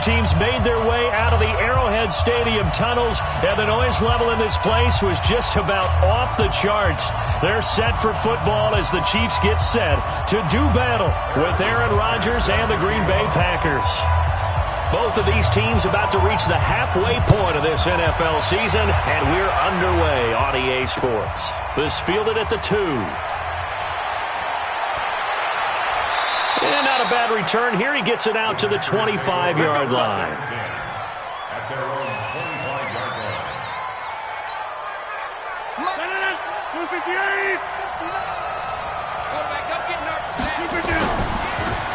teams made their way out of the Arrowhead Stadium tunnels, and the noise level in this place was just about off the charts. They're set for football as the Chiefs get set to do battle with Aaron Rodgers and the Green Bay Packers. Both of these teams about to reach the halfway point of this NFL season, and we're underway on EA Sports. This fielded at the 2. And not a bad return here. He gets it out to the 25-yard line. At their own 25-yard line.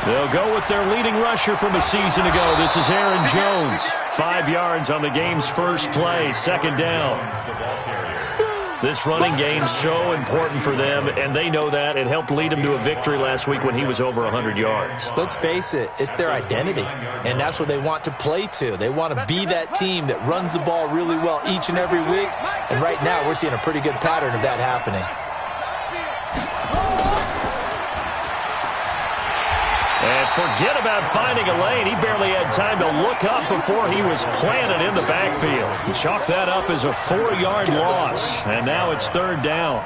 They'll go with their leading rusher from a season ago. This is Aaron Jones. 5 yards on the game's first play. Second down. This running game's so important for them, and they know that. It helped lead them to a victory last week when he was over 100 yards. Let's face it, it's their identity, and that's what they want to play to. They want to be that team that runs the ball really well each and every week, and right now we're seeing a pretty good pattern of that happening. And forget about finding a lane. He barely had time to look up before he was planted in the backfield. Chalk that up as a 4-yard loss, and now it's third down.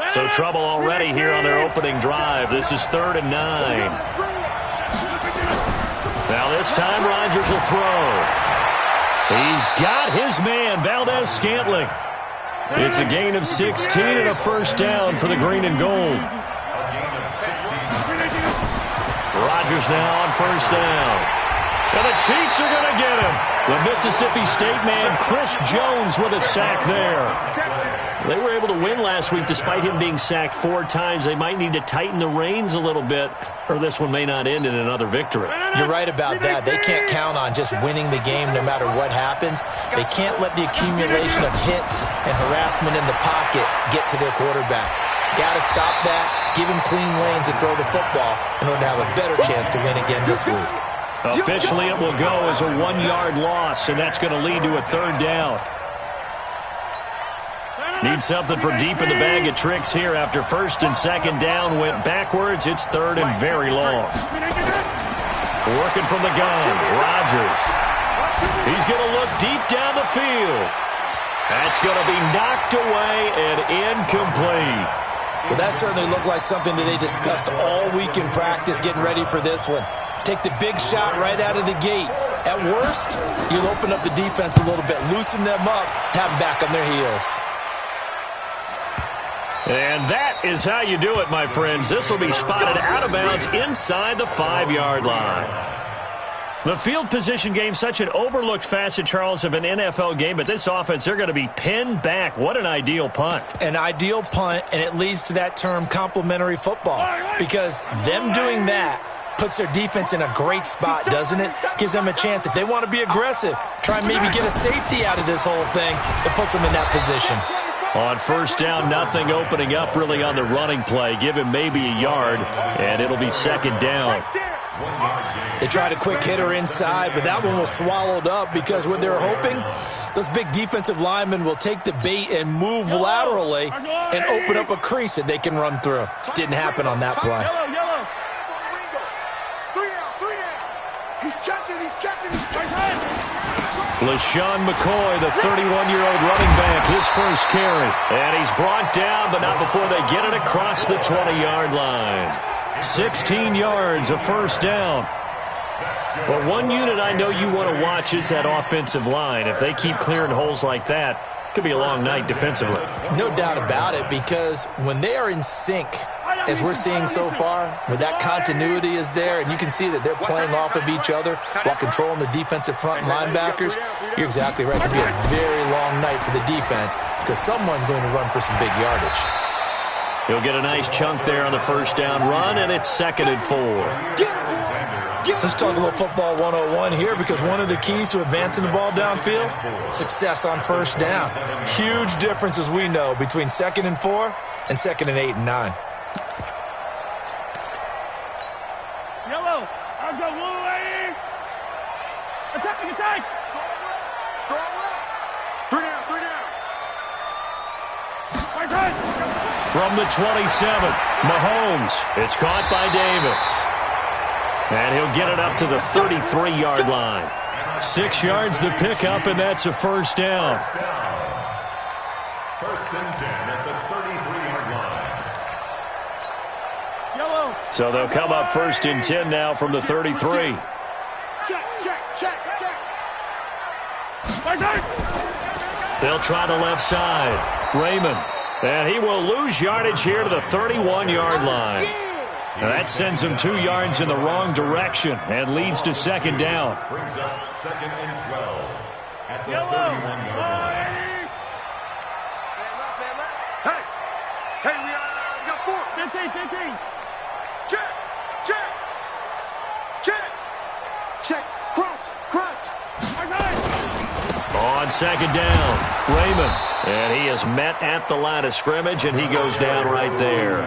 So trouble already here on their opening drive. This is 3rd and 9. Now this time Rodgers will throw. He's got his man, Valdez-Scantling. It's a gain of 16 and a first down for the green and gold. Rodgers now on first down. And the Chiefs are going to get him. The Mississippi State man, Chris Jones, with a sack there. They were able to win last week despite him being sacked 4 times. They might need to tighten the reins a little bit, or this one may not end in another victory. You're right about that. They can't count on just winning the game no matter what happens. They can't let the accumulation of hits and harassment in the pocket get to their quarterback. Got to stop that, give him clean lanes and throw the football in order to have a better chance to win again this week. Officially, it will go as a 1-yard loss, and that's going to lead to a third down. Need something from deep in the bag of tricks here after first and second down went backwards. It's third and very long. Working from the gun, Rodgers. He's going to look deep down the field. That's going to be knocked away and incomplete. Well, that certainly looked like something that they discussed all week in practice getting ready for this one. Take the big shot right out of the gate. At worst, you'll open up the defense a little bit, loosen them up, have them back on their heels. And that is how you do it, my friends. This will be spotted out of bounds inside the 5-yard line. The field position game, such an overlooked facet, Charles, of an NFL game, but this offense, they're going to be pinned back. What an ideal punt. An ideal punt, and it leads to that term complementary football, because them doing that puts their defense in a great spot, doesn't it? Gives them a chance. If they want to be aggressive, try and maybe get a safety out of this whole thing, it puts them in that position. On first down, nothing opening up really on the running play. Give him maybe a yard, and it'll be second down. They tried a quick hitter inside, but that one was swallowed up because what they were hoping, those big defensive linemen will take the bait and move laterally and open up a crease that they can run through. Didn't happen on that play. LaShawn McCoy, the 31-year-old running back, his first carry. And he's brought down, but not before they get it across the 20-yard line. 16 yards, a first down. Well, one unit I know you want to watch is that offensive line. If they keep clearing holes like that, it could be a long night defensively. No doubt about it, because when they are in sync, as we're seeing so far, when that continuity is there, and you can see that they're playing off of each other while controlling the defensive front linebackers, you're exactly right. It could be a very long night for the defense because someone's going to run for some big yardage. He'll get a nice chunk there on the first down run, and it's 2nd and 4. Let's talk a little football 101 here, because one of the keys to advancing the ball downfield, success on first down. Huge difference, as we know, between 2nd and 4 and 2nd and 8 and 9. Attack! Strong left. 3 down. From the 27. Mahomes. It's caught by Davis. And he'll get it up to the 33-yard line. 6 yards the pickup, and that's a first down. First and 10 at the 33-yard line. Yellow. So they'll come up first and 10 now from the 33. Check. They'll try the left side. Raymond. And he will lose yardage here to the 31-yard line. Now that sends him 2 yards in the wrong direction and leads to second down. Brings up second and 12 at the 31-yard line. Hey, we got 4. 15. Check. Crunch. On second down, Raymond. And he is met at the line of scrimmage, and he goes down right there.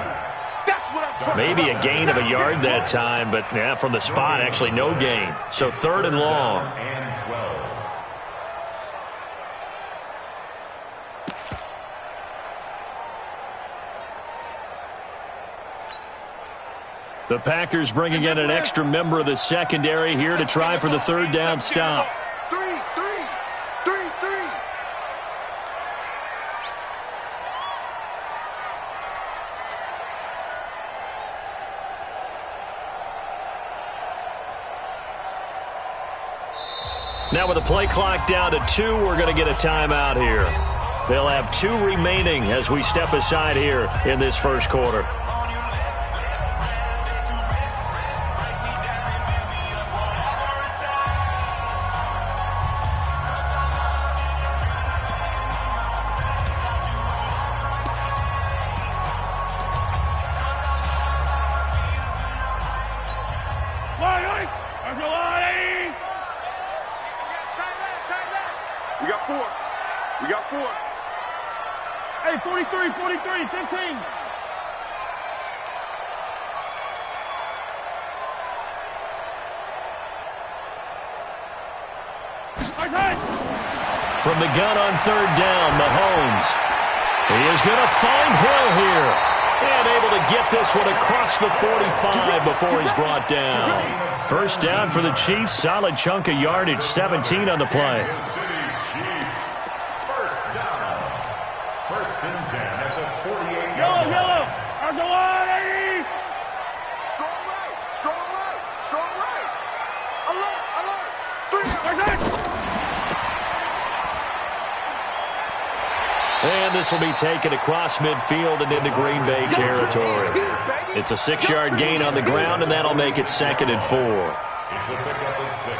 Maybe a gain of a yard that time, but yeah, from the spot, actually no gain. So third and long. And 12. The Packers bringing in an extra member of the secondary here to try for the third down stop. 3. Now with the play clock down to 2, we're going to get a timeout here. They'll have 2 remaining as we step aside here in this first quarter. We got 4. Hey, 43, 15. From the gun on third down, Mahomes. He is going to find Hill here. And able to get this one across the 45 before he's brought down. First down for the Chiefs. Solid chunk of yardage, 17 on the play. First and 10 at the 48. Yellow. Arsolani. Strong right. Alert. 3. And this will be taken across midfield and into Green Bay territory. It's a 6-yard gain on the ground, and that'll make it second and 4. It's a pickup of 6.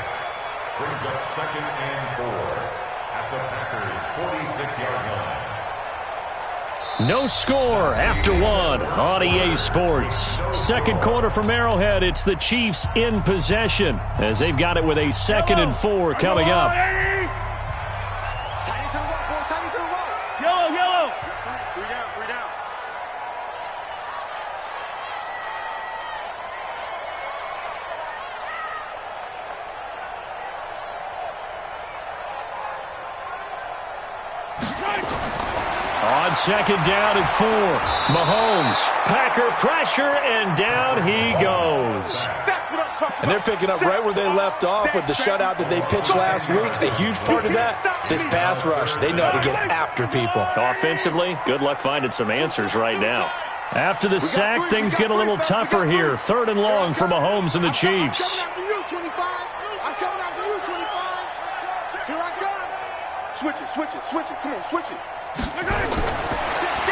Brings up second and 4 at the Packers' 46-yard line. No score after 1 on EA Sports. Second quarter from Arrowhead. It's the Chiefs in possession as they've got it with a second and 4 coming up. Yellow. 3 down. On second down and 4, Mahomes. Packer pressure, and down he goes. And they're picking up right where they left off with the shutout that they pitched last week. A huge part of that, this pass rush. They know how to get after people. Offensively, good luck finding some answers right now. After the sack, things get a little tougher here. Third and long for Mahomes and the Chiefs. I'm coming after you, 25. Here I come. Switch it. Come on, switch it.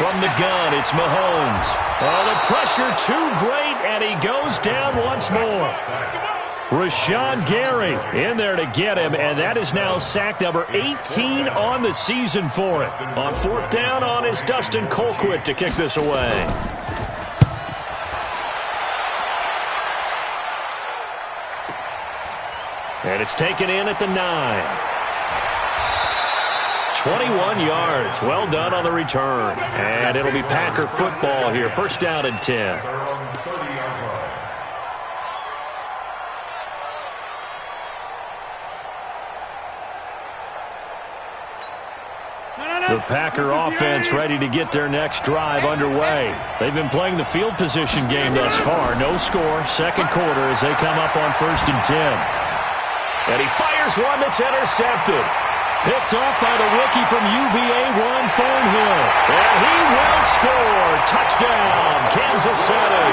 From the gun, it's Mahomes. Oh, the pressure too great, and he goes down once more. Rashawn Gary in there to get him, and that is now sack number 18 on the season for it. On fourth down on is Dustin Colquitt to kick this away. And it's taken in at the 9. 21 yards. Well done on the return. And it'll be Packer football here. First down and 10. The Packer offense ready to get their next drive underway. They've been playing the field position game thus far. No score, second quarter as they come up on 1st and 10. And he fires one that's intercepted. Picked off by the rookie from UVA, Ron Thornhill. And he will score. Touchdown, Kansas City.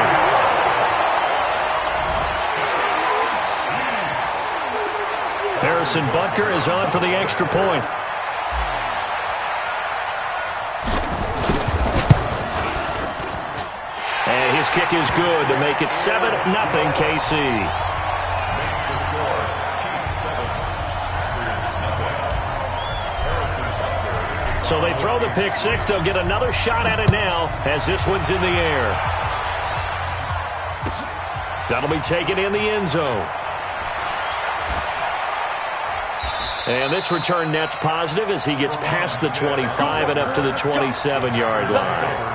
Harrison Butker is on for the extra point. And his kick is good to make it 7-0 KC. So they throw the pick six. They'll get another shot at it now as this one's in the air. That'll be taken in the end zone. And this return net's positive as he gets past the 25 and up to the 27-yard line.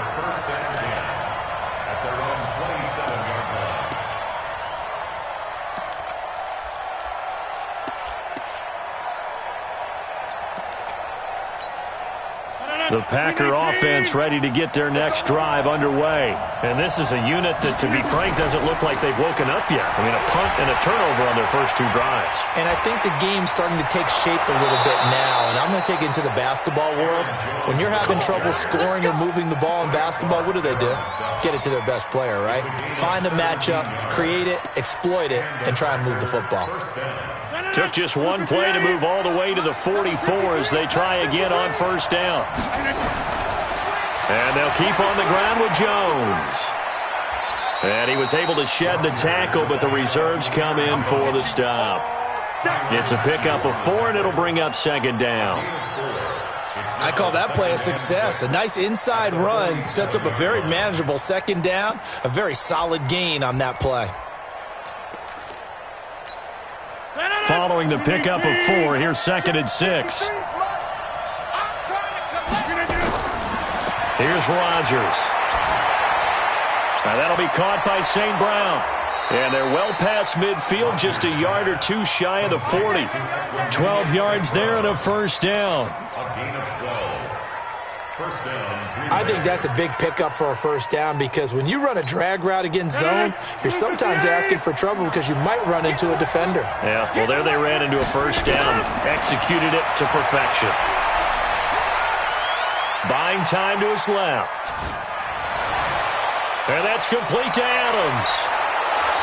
The Packer offense ready to get their next drive underway. And this is a unit that, to be frank, doesn't look like they've woken up yet. I mean, a punt and a turnover on their first two drives. And I think the game's starting to take shape a little bit now. And I'm going to take it into the basketball world. When you're having trouble scoring or moving the ball in basketball, what do? Get it to their best player, right? Find a matchup, create it, exploit it, and try and move the football. Took just one play to move all the way to the 44 as they try again on 1st down. And they'll keep on the ground with Jones. And he was able to shed the tackle, but the reserves come in for the stop. It's a pickup of 4, and it'll bring up 2nd down. I call that play a success. A nice inside run sets up a very manageable 2nd down. A very solid gain on that play. Following the pickup of 4, here's 2nd and 6. Here's Rodgers. Now that'll be caught by St. Brown. And they're well past midfield, just a yard or two shy of the 40. 12 yards there and a 1st down. I think that's a big pickup for a 1st down because when you run a drag route against zone, you're sometimes asking for trouble because you might run into a defender. Yeah, well, there they ran into a 1st down, executed it to perfection. Buying time to his left. And that's complete to Adams.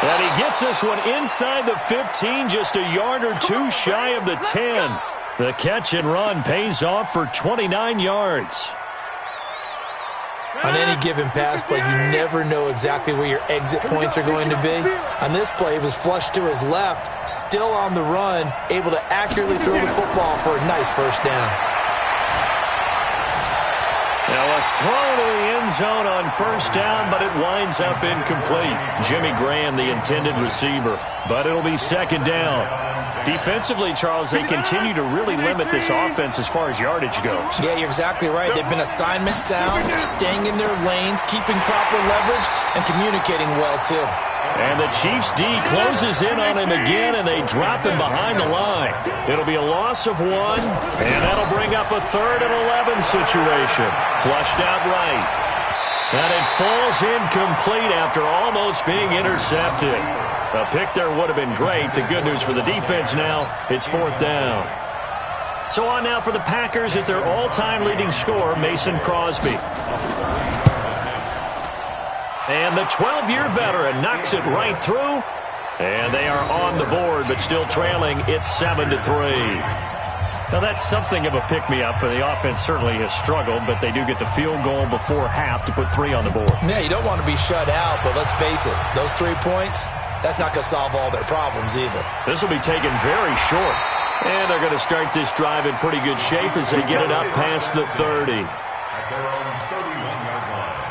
And he gets this one inside the 15, just a yard or two shy of the 10. The catch and run pays off for 29 yards. On any given pass play, you never know exactly where your exit points are going to be. On this play, it was flushed to his left, still on the run, able to accurately throw the football for a nice 1st down. Now a throw to the end zone on 1st down, but it winds up incomplete. Jimmy Graham, the intended receiver, but it'll be 2nd down. Defensively, Charles, they continue to really limit this offense as far as yardage goes. Yeah, you're exactly right. They've been assignment sound, staying in their lanes, keeping proper leverage, and communicating well, too. And the Chiefs' D closes in on him again, and they drop him behind the line. It'll be a loss of 1, and that'll bring up a 3rd and 11 situation. Flushed out right. And it falls incomplete after almost being intercepted. A pick there would have been great. The good news for the defense now, it's 4th down. So on now for the Packers is their all-time leading scorer, Mason Crosby. And the 12-year veteran knocks it right through. And they are on the board, but still trailing. It's 7-3. Now, that's something of a pick-me-up, and the offense certainly has struggled, but they do get the field goal before half to put 3 on the board. Yeah, you don't want to be shut out, but let's face it, those 3 points, that's not going to solve all their problems either. This will be taken very short. And they're going to start this drive in pretty good shape as they get it up past the 30. At their own 31-yard line.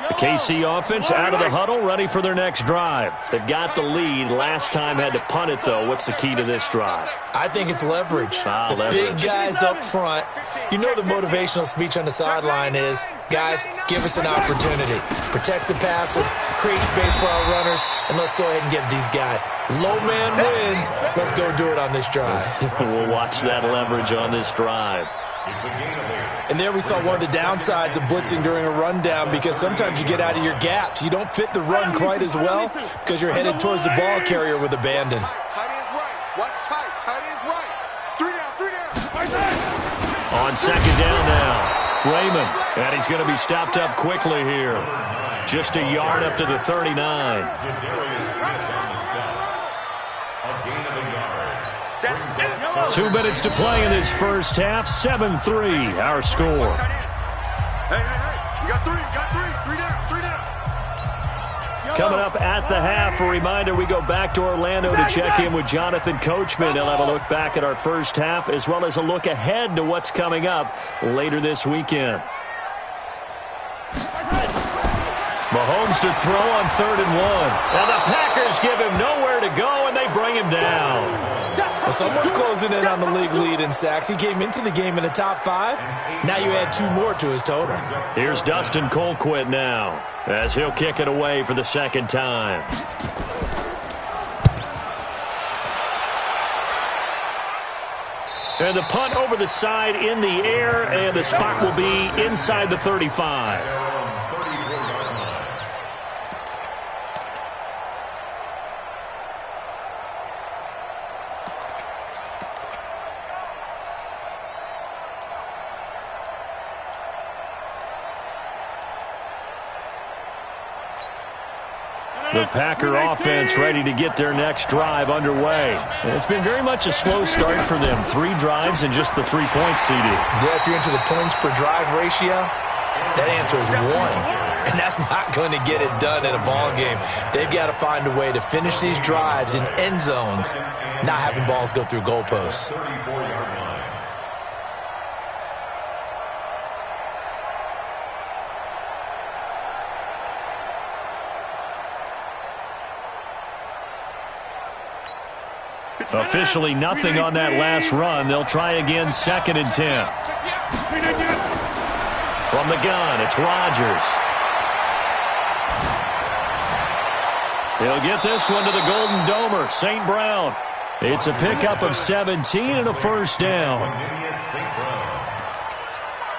The KC offense out of the huddle, ready for their next drive. They've got the lead. Last time had to punt it, though. What's the key to this drive? I think it's leverage. Leverage. Big guys up front. You know the motivational speech on the sideline is, guys, give us an opportunity. Protect the passer, create space for our runners, and let's go ahead and give these guys. Low man wins. Let's go do it on this drive. We'll watch that leverage on this drive. And there we saw one of the downsides of blitzing during a rundown, because sometimes you get out of your gaps. You don't fit the run quite as well because you're headed towards the ball carrier with abandon. Timing is right. Watch tight. Timing is right. 3 down. On second down now, Raymond. And he's going to be stopped up quickly here. Just a yard up to the 39. A gain of a yard. 2 minutes to play in this first half. 7-3, our score. Hey. You got 3. You got 3. 3 down. Coming up at the half, a reminder, we go back to Orlando to check in with Jonathan Coachman. He'll have a look back at our first half, as well as a look ahead to what's coming up later this weekend. Mahomes to throw on 3rd and 1. And the Packers give him nowhere to go, and they bring him down. Well, someone's closing in on the league lead in sacks. He came into the game in the top 5. Now you add 2 more to his total. Here's Dustin Colquitt now, as he'll kick it away for the second time. And the punt over the side in the air, and the spot will be inside the 35. The Packer offense ready to get their next drive underway. And it's been very much a slow start for them. 3 drives and just the 3 points, CD. Yeah, if you're into the points per drive ratio, that answer is 1. And that's not going to get it done in a ball game. They've got to find a way to finish these drives in end zones, not having balls go through goalposts. Officially nothing on that last run. They'll try again, 2nd and 10. From the gun, it's Rodgers. He'll get this one to the Golden Domer, St. Brown. It's a pickup of 17 and a first down.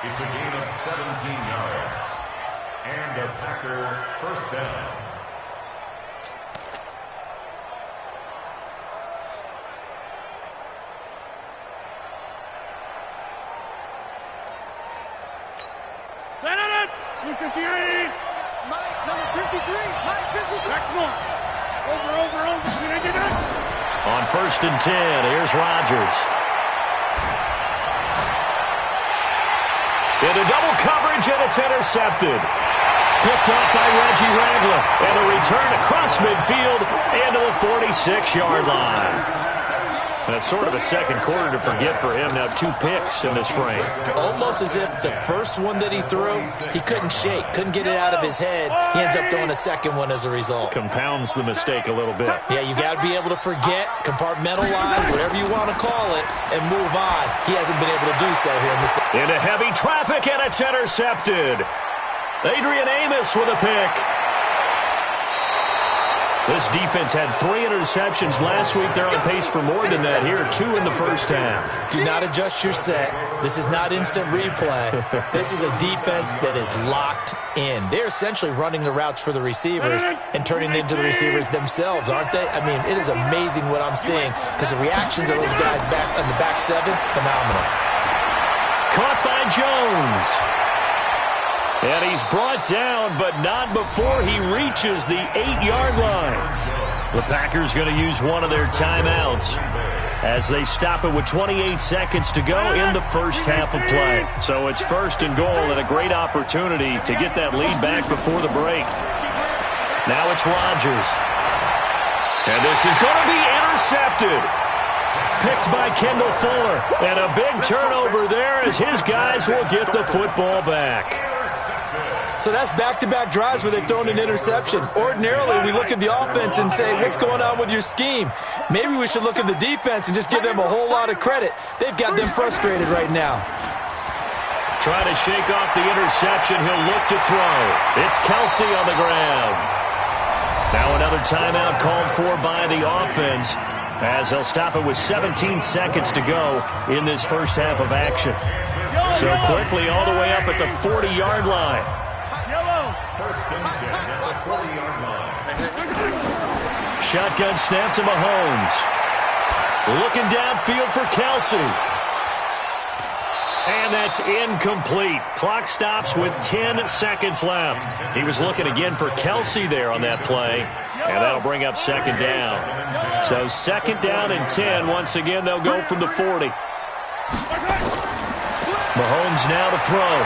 It's a gain of 17 yards. And a Packer first down. Number 53. Mike 53. Back more. Over. On 1st and 10, here's Rodgers. Into double coverage, and it's intercepted. Picked off by Reggie Ragland. And a return across midfield into the 46-yard line. That's sort of a second quarter to forget for him. Now 2 picks in this frame. Almost as if the first one that he threw, he couldn't shake, couldn't get it out of his head. He ends up throwing a second one as a result. Compounds the mistake a little bit. Yeah, you got to be able to forget, compartmentalize, whatever you want to call it, and move on. He hasn't been able to do so here in this. Into heavy traffic, and it's intercepted. Adrian Amos with a pick. This defense had 3 interceptions last week. They're on pace for more than that here. 2 in the first half. Do not adjust your set. This is not instant replay. This is a defense that is locked in. They're essentially running the routes for the receivers and turning it into the receivers themselves, aren't they? I mean, it is amazing what I'm seeing, because the reactions of those guys back on the back 7, phenomenal. Caught by Jones. And he's brought down, but not before he reaches the 8-yard line. The Packers going to use one of their timeouts as they stop it with 28 seconds to go in the first half of play. So it's 1st and goal, and a great opportunity to get that lead back before the break. Now it's Rodgers. And this is going to be intercepted. Picked by Kendall Fuller. And a big turnover there as his guys will get the football back. So that's back-to-back drives where they've thrown an interception. Ordinarily, we look at the offense and say, what's going on with your scheme? Maybe we should look at the defense and just give them a whole lot of credit. They've got them frustrated right now. Trying to shake off the interception. He'll look to throw. It's Kelsey on the ground. Now another timeout called for by the offense, as they'll stop it with 17 seconds to go in this first half of action. So quickly all the way up at the 40-yard line. First and 10 at the 40-yard line. Shotgun snap to Mahomes. Looking downfield for Kelsey. And that's incomplete. Clock stops with 10 seconds left. He was looking again for Kelsey there on that play, and that'll bring up second down. So second down and 10. Once again, they'll go from the 40. Mahomes now to throw.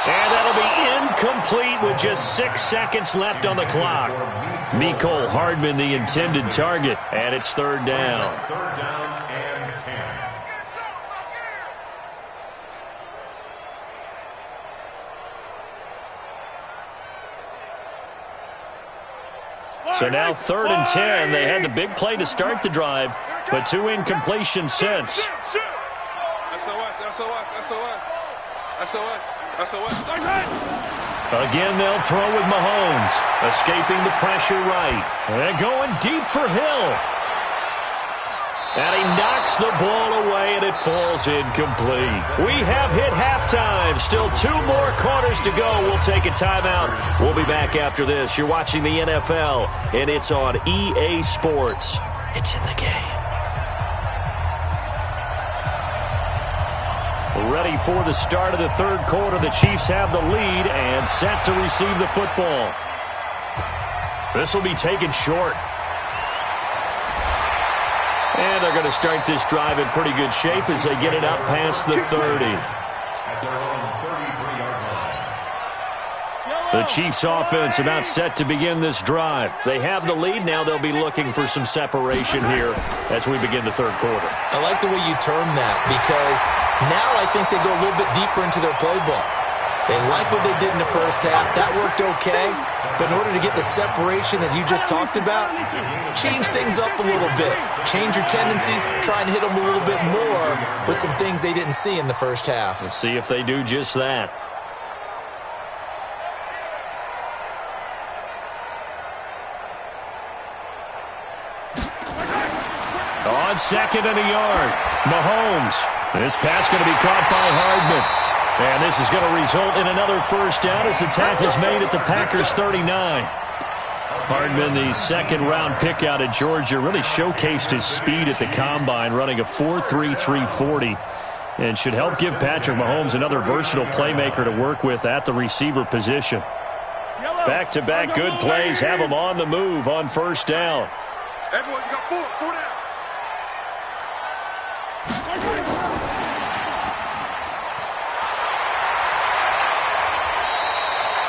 And that'll be incomplete with just 6 seconds left on the clock. Mecole Hardman, the intended target, and it's third down. Third down and 10. So now third and 10. They had the big play to start the drive, but 2 incompletions since. Again, they'll throw with Mahomes, escaping the pressure right. And going deep for Hill. And he knocks the ball away, and it falls incomplete. We have hit halftime. Still 2 more quarters to go. We'll take a timeout. We'll be back after this. You're watching the NFL, and it's on EA Sports. It's in the game. Ready for the start of the third quarter. The Chiefs have the lead and set to receive the football. This will be taken short. And they're going to start this drive in pretty good shape as they get it up past the 30. At their own 33-yard line. The Chiefs offense about set to begin this drive. They have the lead. Now they'll be looking for some separation here as we begin the third quarter. I like the way you term that, because now I think they go a little bit deeper into their playbook. They like what they did in the first half. That worked okay. But in order to get the separation that you just talked about, change things up a little bit. Change your tendencies. Try and hit them a little bit more with some things they didn't see in the first half. Let's see if they do just that. On second and a yard, Mahomes. This pass going to be caught by Hardman. And this is going to result in another first down as the tackle is made at the Packers' 39. Hardman, the second-round pick out of Georgia, really showcased his speed at the Combine, running a 4.3 340, and should help give Patrick Mahomes another versatile playmaker to work with at the receiver position. Back-to-back good plays have him on the move on first down. Everyone, you got 4 down.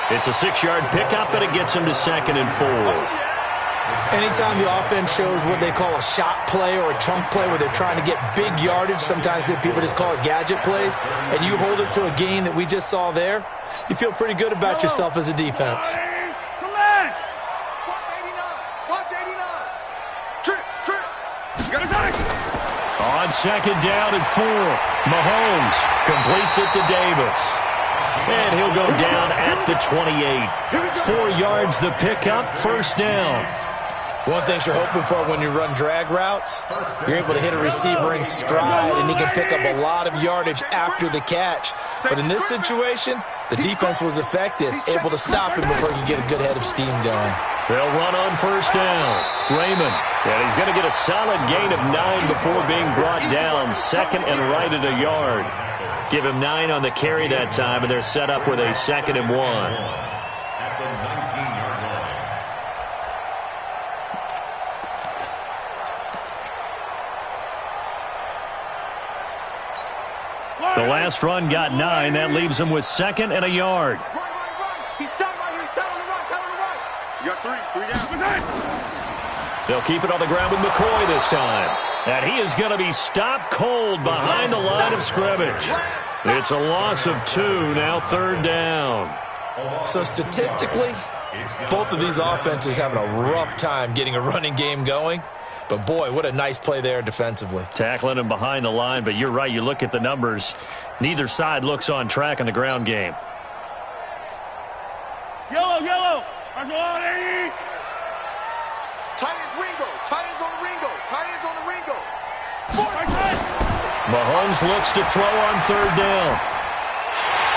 It's a 6-yard pickup, and it gets him to second and 4. Anytime the offense shows what they call a shot play or a chunk play where they're trying to get big yardage, sometimes people just call it gadget plays, and you hold it to a gain that we just saw there, you feel pretty good about yourself as a defense. On second down and 4, Mahomes completes it to Davis. And he'll go down at the 28. 4 yards the pickup, first down. One thing you're hoping for when you run drag routes, you're able to hit a receiver in stride, and he can pick up a lot of yardage after the catch. But in this situation, the defense was effective, able to stop him before he could get a good head of steam going. They'll run on first down. Raymond, and he's going to get a solid gain of 9 before being brought down, second and right at a yard. Give him 9 on the carry that time, and they're set up with a second and 1. At the 19-yard line. The last run got 9. That leaves him with second and a yard. He's down right here. He's down on the right. Down on the right. You got 3 down. They'll keep it on the ground with McCoy this time. And he is going to be stopped cold behind the line of scrimmage. It's a loss of 2, now third down. So statistically, both of these offenses having a rough time getting a running game going. But, boy, what a nice play there defensively. Tackling him behind the line, but you're right. You look at the numbers. Neither side looks on track in the ground game. Yellow, yellow. Tight ends Ringo. Tight ends on the Ringo. Tight ends on the Ringo. Mahomes looks to throw on third down.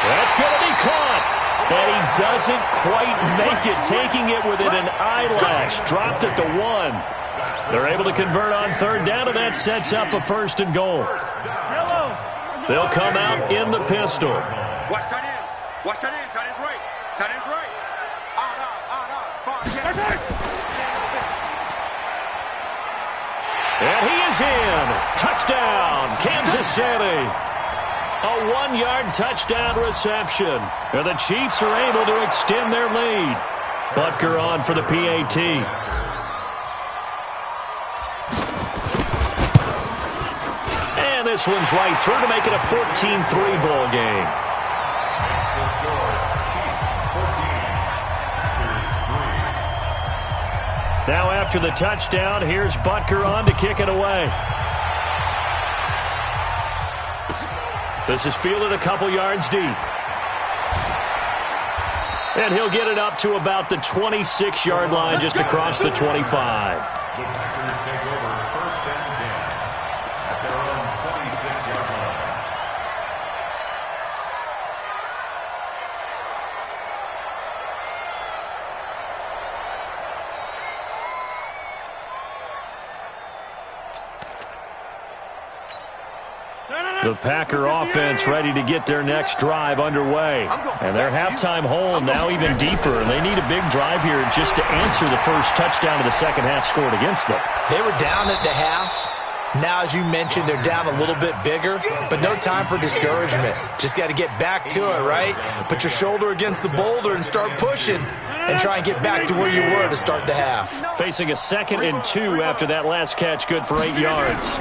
That's going to be caught. And he doesn't quite make it, taking it within an eyelash. Dropped it to 1. They're able to convert on third down, and that sets up a first and goal. They'll come out in the pistol. Watch tight end. Watch tight end. Tight end's right. Tight end's right. And he is in. Touchdown, Kansas City. A 1-yard touchdown reception. And the Chiefs are able to extend their lead. Butker on for the PAT. And this one's right through to make it a 14-3 ball game. Now after the touchdown, here's Butker on to kick it away. This is fielded a couple yards deep. And he'll get it up to about the 26-yard line, just across the 25. The Packers take over first and 10 at their own 26-yard line. The Packer offense ready to get their next drive underway. And their halftime hole now even deeper. And they need a big drive here just to answer the first touchdown of the second half scored against them. They were down at the half. Now, as you mentioned, they're down a little bit bigger, but no time for discouragement. Just got to get back to it, right? Put your shoulder against the boulder and start pushing and try and get back to where you were to start the half. Facing a 2nd and 2 after that last catch, good for 8 yards.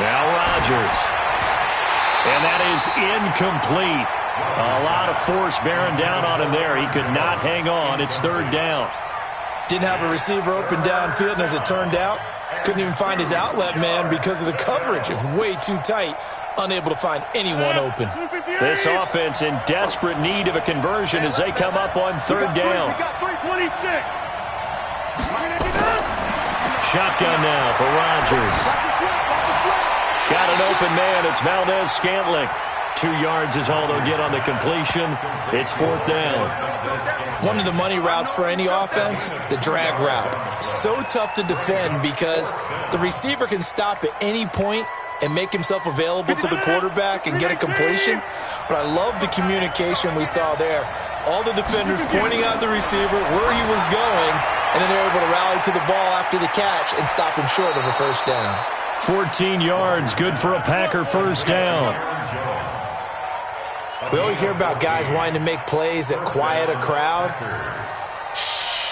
Now Rodgers. And that is incomplete. A lot of force bearing down on him there. He could not hang on. It's third down. Didn't have a receiver open downfield, and as it turned out, couldn't even find his outlet man because of the coverage. It was way too tight. Unable to find anyone open. This offense in desperate need of a conversion as they come up on third down. Shotgun now for Rodgers. Got an open man. It's Valdez-Scantling. 2 yards is all they'll get on the completion. It's fourth down. One of the money routes for any offense, the drag route. So tough to defend because the receiver can stop at any point and make himself available to the quarterback and get a completion. But I love the communication we saw there. All the defenders pointing out the receiver, where he was going, and then they're able to rally to the ball after the catch and stop him short of a first down. 14 yards, good for a Packer first down. We always hear about guys wanting to make plays that quiet a crowd.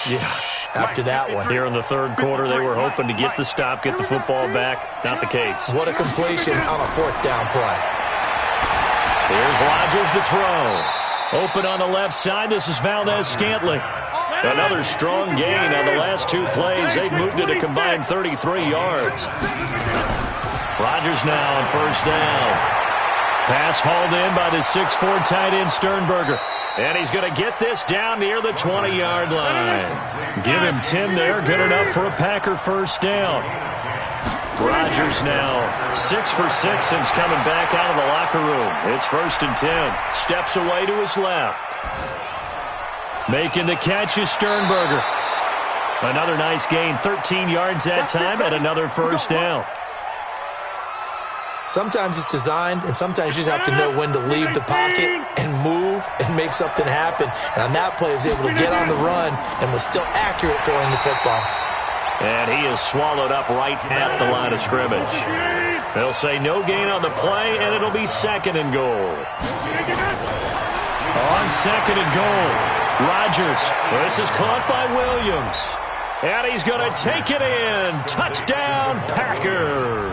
Yeah. After that one. Here in the third quarter, they were hoping to get the stop, get the football back. Not the case. What a completion on a fourth down play. Here's Rodgers to throw. Open on the left side. This is Valdez-Scantling. Another strong gain on the last 2 plays. They've moved it a combined 33 yards. Rodgers now on first down. Pass hauled in by the 6'4" tight end Sternberger. And he's going to get this down near the 20-yard line. Give him 10 there. Good enough for a Packer first down. Rodgers now 6 for 6 since coming back out of the locker room. It's first and 10. Steps away to his left. Making the catch is Sternberger. Another nice gain, 13 yards that time, and another first down. Sometimes it's designed, and sometimes you just have to know when to leave the pocket and move and make something happen. And on that play, he was able to get on the run and was still accurate throwing the football. And he is swallowed up right at the line of scrimmage. They'll say no gain on the play, and it'll be second and goal. On second and goal, Rodgers. This is caught by Williams. And he's going to take it in. Touchdown, Packers.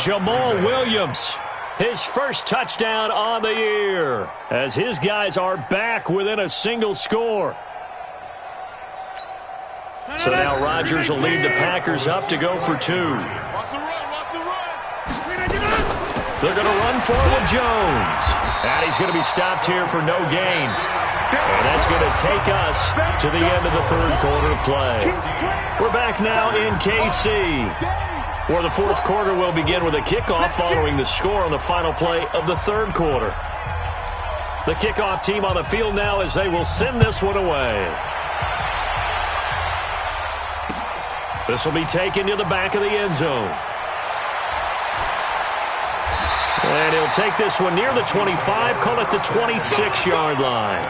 Jamal Williams his first touchdown on the year, as his guys are back within a single score. So now Rodgers will lead the Packers up to go for 2. Watch the run, watch the run. They're going to run for it with Jones. And he's going to be stopped here for no gain. And that's going to take us to the end of the third quarter of play. We're back now in KC, where the fourth quarter will begin with a kickoff following the score on the final play of the third quarter. The kickoff team on the field now as they will send this one away. This will be taken to the back of the end zone. And he'll take this one near the 25, call it the 26-yard line.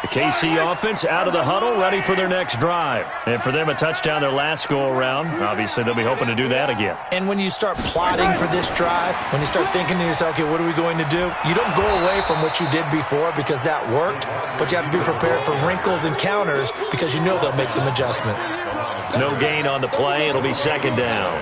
The KC offense out of the huddle, ready for their next drive. And for them, a touchdown their last go-around. Obviously, they'll be hoping to do that again. And when you start plotting for this drive, when you start thinking to yourself, okay, what are we going to do? You don't go away from what you did before because that worked, but you have to be prepared for wrinkles and counters because you know they'll make some adjustments. No gain on the play. It'll be second down.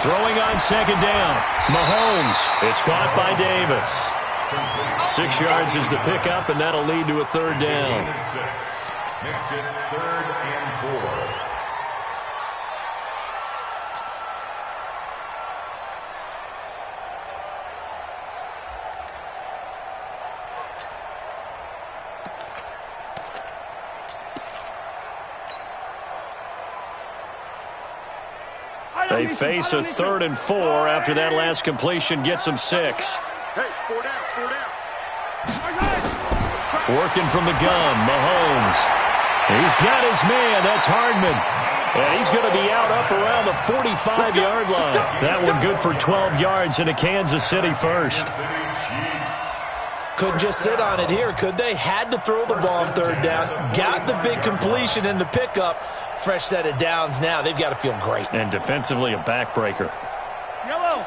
Throwing on second down. Mahomes. It's caught by Davis. 6 yards is the pickup, and that'll lead to a third down. Makes it 3rd and 4. They face a 3rd and 4 after that last completion gets them 6. Hey, 4 down, 4 down. Working from the gun, Mahomes. He's got his man. That's Hardman. And he's going to be out up around the 45-yard line. That one good for 12 yards into Kansas City first. Couldn't just sit on it here, could they? Had to throw the ball on third down. Got the big completion in the pickup. Fresh set of downs now. They've got to feel great. And defensively, a backbreaker.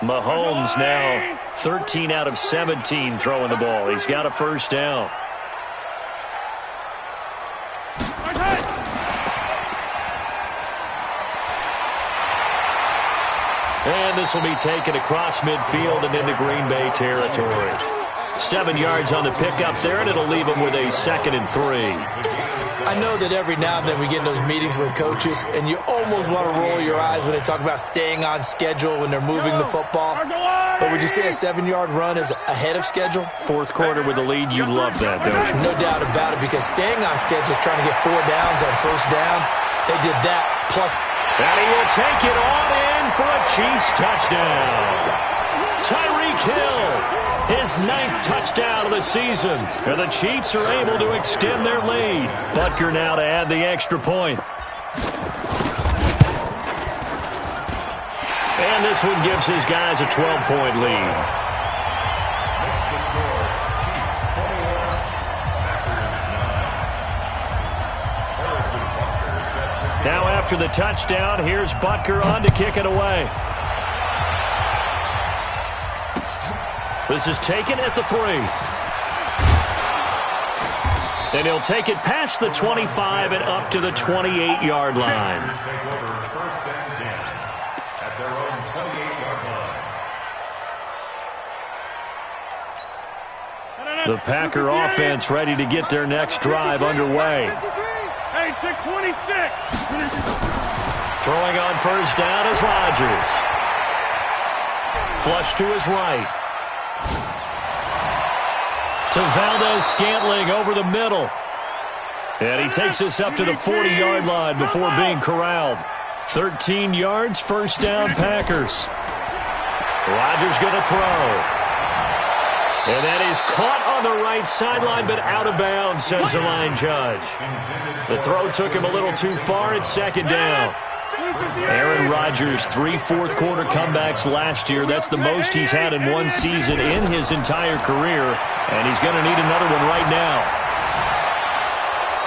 Mahomes now 13 out of 17 throwing the ball. He's got a first down. And this will be taken across midfield and into Green Bay territory. 7 yards on the pickup there, and it'll leave them with a 2nd and 3. I know that every now and then we get in those meetings with coaches, and you almost want to roll your eyes when they talk about staying on schedule when they're moving the football. But would you say a 7-yard run is ahead of schedule? Fourth quarter with the lead, you love that, don't you? No doubt about it, because staying on schedule is trying to get 4 downs on first down. They did that, plus... And he will take it on in for a Chiefs touchdown. Tyreek Hill, his 9th touchdown of the season. And the Chiefs are able to extend their lead. Butker now to add the extra point. And this one gives his guys a 12-point lead. Now after the touchdown, here's Butker on to kick it away. This is taken at the 3. And he'll take it past the 25 and up to the 28-yard line. Take over 1st and 10 at their own 28-yard line. The Packer offense ready to get their next drive underway. Hey, 626. Throwing on first down is Rodgers. Flush to his right. To Valdez-Scantling over the middle. And he takes us up to the 40-yard line before being corralled. 13 yards, first down, Packers. Rodgers going to throw. And that is caught on the right sideline, but out of bounds, says the line judge. The throw took him a little too far. It's second down. Aaron Rodgers, 3 fourth-quarter comebacks last year. That's the most he's had in one season in his entire career, and he's going to need another one right now.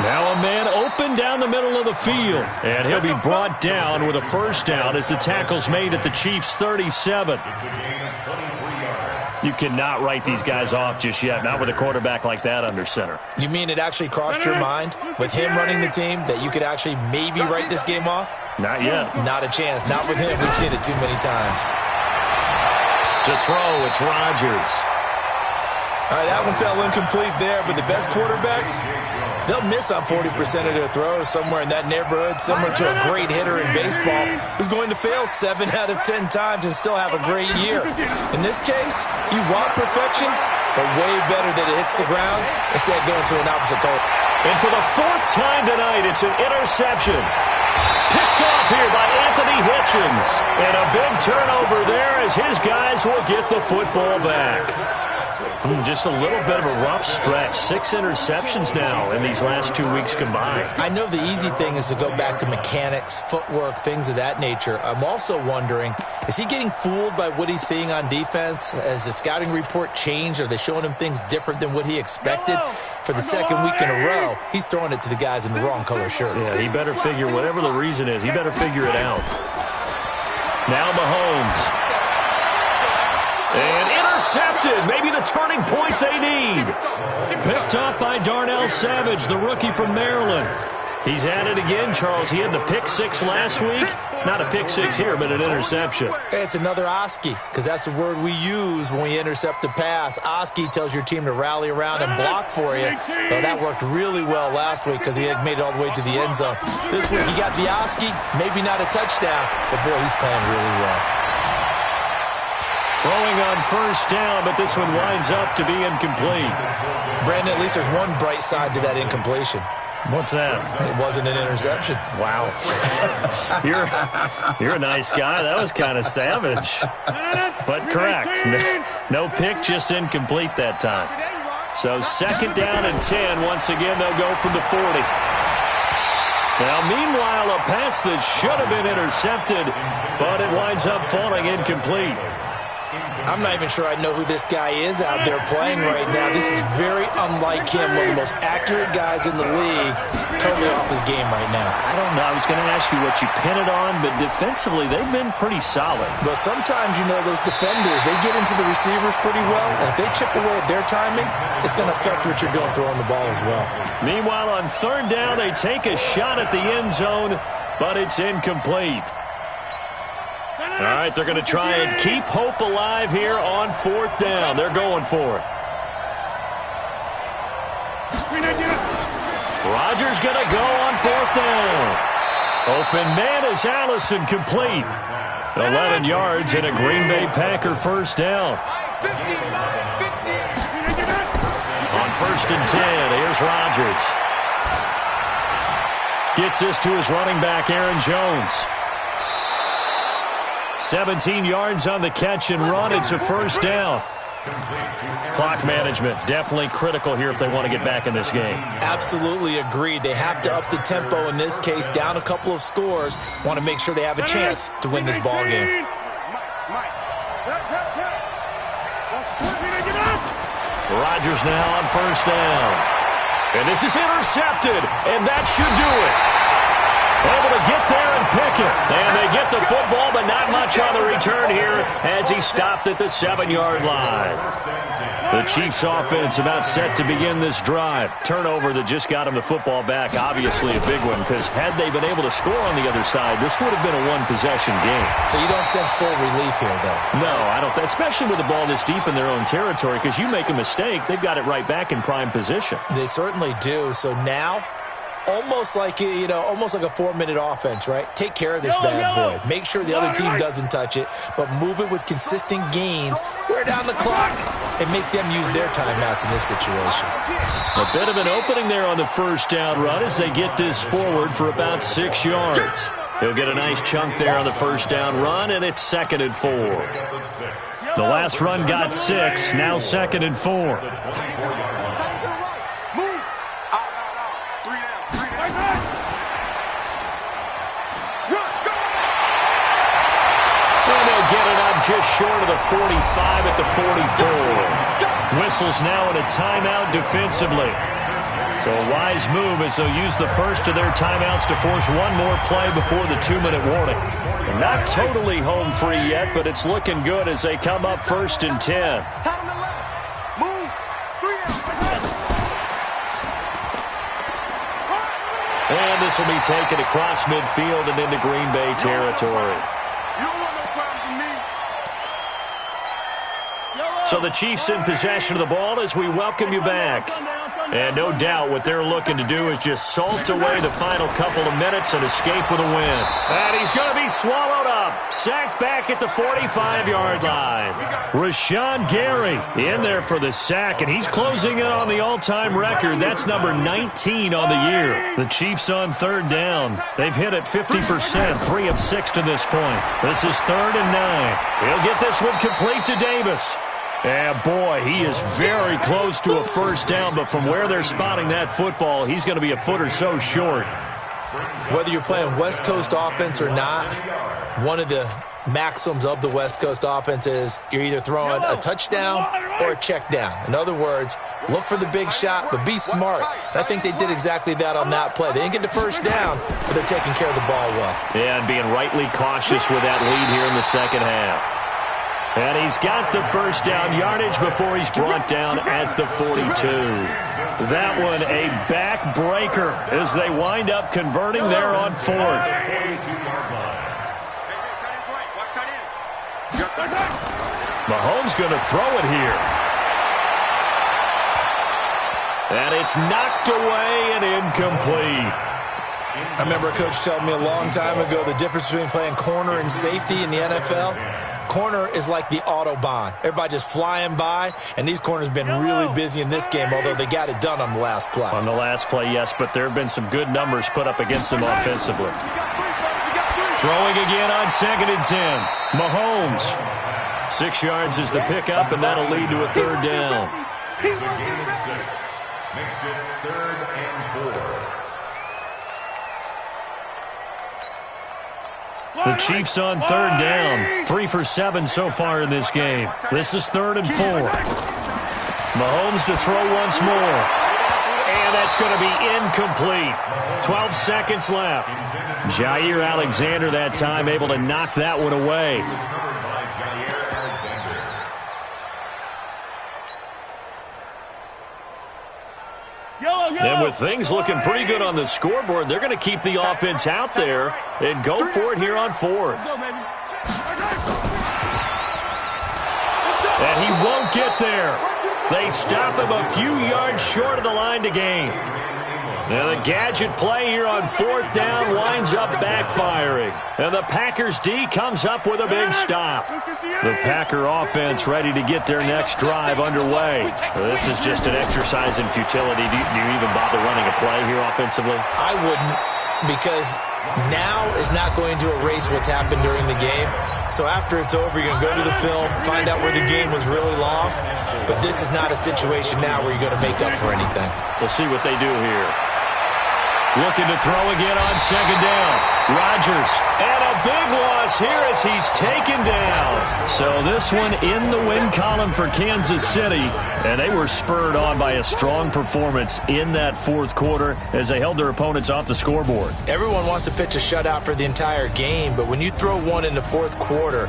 Now a man open down the middle of the field, and he'll be brought down with a first down as the tackle's made at the Chiefs' 37. It's a gain of 23 yards. You cannot write these guys off just yet, not with a quarterback like that under center. You mean it actually crossed your mind with him running the team that you could actually maybe write this game off? Not yet. Not a chance. Not with him. We've seen it too many times. To throw, it's Rodgers. All right, that one fell incomplete there, but the best quarterbacks, they'll miss on 40% of their throws somewhere in that neighborhood, similar to a great hitter in baseball who's going to fail 7 out of 10 times and still have a great year. In this case, you want perfection, but way better that it hits the ground instead of going to an opposite goal. And for the 4th time tonight, it's an interception. Picked off here by Anthony Hitchens. And a big turnover there as his guys will get the football back. Just a little bit of a rough stretch. 6 interceptions now in these last 2 weeks combined. I know the easy thing is to go back to mechanics, footwork, things of that nature. I'm also wondering, is he getting fooled by what he's seeing on defense? Has the scouting report changed? Are they showing him things different than what he expected? For the second week in a row, he's throwing it to the guys in the wrong color shirts. Yeah, he better figure, whatever the reason is, he better figure it out. Now Mahomes. And intercepted. Maybe the turning point they need. Picked up by Darnell Savage, the rookie from Maryland. He's at it again, Charles. He had the pick 6 last week. Not a pick 6 here, but an interception. It's another Oski, because that's the word we use when we intercept a pass. Oski tells your team to rally around and block for you. Well, that worked really well last week because he had made it all the way to the end zone. This week he got the Oski, maybe not a touchdown, but boy, he's playing really well. Throwing on first down, but this one winds up to be incomplete. Brandon, at least there's one bright side to that incompletion. What's that? It wasn't an interception. Wow. You're a nice guy. That was kind of savage. But correct. No pick, just incomplete that time. So 2nd down and 10. Once again, they'll go from the 40. Now, meanwhile, a pass that should have been intercepted, but it winds up falling incomplete. I'm not even sure I know who this guy is out there playing right now. This is very unlike him, one of the most accurate guys in the league, totally off his game right now. I don't know. I was going to ask you what you pin it on, but defensively, they've been pretty solid. But sometimes, you know, those defenders, they get into the receivers pretty well, and if they chip away at their timing, it's going to affect what you're doing throwing the ball as well. Meanwhile, on 3rd down, they take a shot at the end zone, but it's incomplete. All right, they're going to try and keep hope alive here on 4th down. They're going for it. Rodgers going to go on 4th down. Open man is Allison, complete. 11 yards and a Green Bay Packer first down. On 1st and 10, here's Rodgers. Gets this to his running back, Aaron Jones. 17 yards on the catch and run. It's a first down. Clock management, definitely critical here if they want to get back in this game. Absolutely agreed. They have to up the tempo in this case, down a couple of scores. Want to make sure they have a chance to win this ball game. Rodgers now on first down. And this is intercepted, and that should do it. Able to get there and pick it. And they get the football, but not much on the return here as he stopped at the 7-yard line. The Chiefs offense about set to begin this drive. Turnover that just got them the football back. Obviously a big one, because had they been able to score on the other side, this would have been a one-possession game. So you don't sense full relief here, though? No, I don't. Especially with the ball this deep in their own territory, because you make a mistake, they've got it right back in prime position. They certainly do. So now, almost like a 4-minute offense, right? Take care of this bad boy. Make sure the other team doesn't touch it, but move it with consistent gains. Wear down the clock and make them use their timeouts in this situation. A bit of an opening there on the first down run as they get this forward for about 6 yards. He'll get a nice chunk there on the first down run, and it's 2nd and 4. The last run got 6, now 2nd and 4. Get it up just short of the 45 at the 44. Whistles now in a timeout defensively. So a wise move as they'll use the first of their timeouts to force one more play before the 2-minute warning. Not totally home free yet, but it's looking good as they come up 1st and 10. And this will be taken across midfield and into Green Bay territory. So the Chiefs in possession of the ball as we welcome you back. And no doubt what they're looking to do is just salt away the final couple of minutes and escape with a win. And he's going to be swallowed up. Sacked back at the 45-yard line. Rashawn Gary in there for the sack, and he's closing in on the all-time record. That's number 19 on the year. The Chiefs on 3rd down. They've hit it 50%, 3 of 6 to this point. This is 3rd and 9. He'll get this one complete to Davis. And boy, he is very close to a 1st down, but from where they're spotting that football, he's going to be a foot or so short. Whether you're playing West Coast offense or not, one of the maxims of the West Coast offense is you're either throwing a touchdown or a check down. In other words, look for the big shot, but be smart. And I think they did exactly that on that play. They didn't get the 1st down, but they're taking care of the ball well. Yeah, and being rightly cautious with that lead here in the 2nd half. And he's got the 1st down yardage before he's brought down at the 42. That one a backbreaker as they wind up converting there on 4th. Mahomes going to throw it here. And it's knocked away and incomplete. I remember a coach telling me a long time ago the difference between playing corner and safety in the NFL. Corner is like the Autobahn. Everybody just flying by, and these corners have been really busy in this game, although they got it done on the last play. On the last play, yes, but there have been some good numbers put up against them offensively. Throwing again on 2nd and 10. Mahomes. 6 yards is the pickup, and that'll lead to a 3rd down. It's a gain of 6. Makes it 3rd and 4. The Chiefs on 3rd down. 3 for 7 so far in this game. This is 3rd and 4. Mahomes to throw once more. And that's going to be incomplete. 12 seconds left. Jair Alexander that time able to knock that one away. And with things looking pretty good on the scoreboard, they're going to keep the offense out there and go for it here on 4th. And he won't get there. They stop him a few yards short of the line to gain. And the gadget play here on 4th down winds up backfiring. And the Packers D comes up with a big stop. The Packer offense ready to get their next drive underway. This is just an exercise in futility. Do you even bother running a play here offensively? I wouldn't, because now is not going to erase what's happened during the game. So after it's over, you're going to go to the film, find out where the game was really lost. But this is not a situation now where you're going to make up for anything. We'll see what they do here. Looking to throw again on 2nd down. Rodgers. And a big loss here as he's taken down. So this one in the win column for Kansas City. And they were spurred on by a strong performance in that 4th quarter as they held their opponents off the scoreboard. Everyone wants to pitch a shutout for the entire game, but when you throw one in the 4th quarter,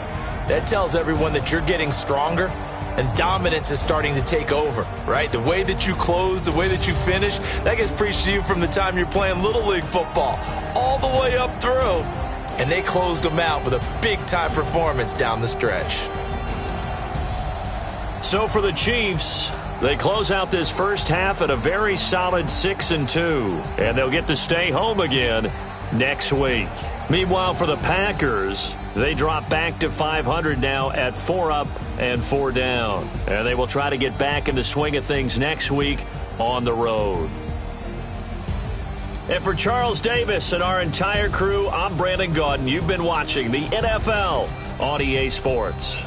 that tells everyone that you're getting stronger. And dominance is starting to take over, right? The way that you close, the way that you finish, that gets preached to you from the time you're playing Little League football all the way up through. And they closed them out with a big-time performance down the stretch. So for the Chiefs, they close out this 1st half at a very solid 6-2. And they'll get to stay home again next week. Meanwhile, for the Packers, they drop back to 500 now at 4 up and 4 down. And they will try to get back in the swing of things next week on the road. And for Charles Davis and our entire crew, I'm Brandon Gaudin. You've been watching the NFL on EA Sports.